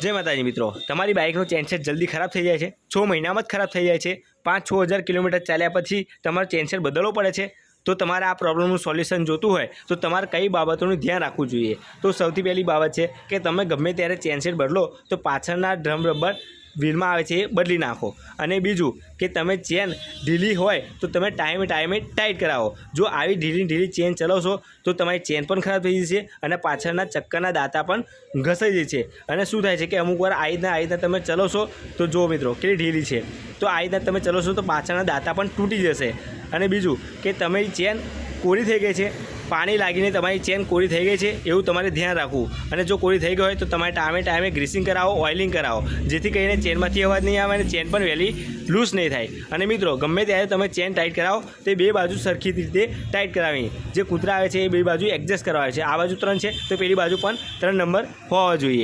જય માતાજી મિત્રો, તમારી બાઇકનો ચેનસેટ જલ્દી ખરાબ થઈ જાય છે, 6 મહિનામાં જ ખરાબ થઈ જાય છે, 5-6 હજાર કિલોમીટર ચાલ્યા પછી તમારો ચેનસેટ બદલવો પડે છે। તો તમારે આ પ્રોબ્લેમનું સોલ્યુશન જોતું હોય તો તમારે કઈ બાબતોનું ધ્યાન રાખવું જોઈએ। તો સૌથી પહેલી બાબત છે કે તમે ગમે ત્યારે ચેનસેટ બદલો તો પાછળના ડ્રમ રબર વ્હીલમાં આવે છે એ બદલી નાખો। અને બીજું કે તમે ચેન ઢીલી હોય તો તમે ટાઈમે ટાઈટ કરાવો। જો આવી ઢીલી ચેન ચલાવશો તો તમારી ચેન પણ ખરાબ થઈ જશે અને પાછળના ચક્કરના દાંતા પણ ઘસાઈ જશે। અને શું થાય છે કે અમુક વાર આ રીતના તમે ચલાવશો તો જો મિત્રો કેટલી ઢીલી છે, તો આ રીતના તમે ચલાવશો તો પાછળના દાંતા પણ તૂટી જશે। અને બીજું કે તમારી ચેન કોરી થઈ ગઈ છે, પાણી લાગીને તમારી ચેન કોરી થઈ ગઈ છે એવું તમારે ધ્યાન રાખવું। અને જો કોરી થઈ ગઈ હોય તો તમારે ટાઈમે ગ્રીસિંગ કરાવો, ઓઇલિંગ કરાવો, જેથી કરીને ચેનમાંથી અવાજ નહીં આવે અને ચેન પણ વહેલી લૂઝ નહીં થાય। અને મિત્રો ગમે ત્યારે તમે ચેન ટાઈટ કરાવો તો બે બાજુ સરખી રીતે ટાઈટ કરાવી। જે કૂતરા આવે છે એ બે બાજુ એડજસ્ટ કરાવે છે, આ બાજુ 3 છે તો પેલી બાજુ પણ 3 નંબર હોવા જોઈએ।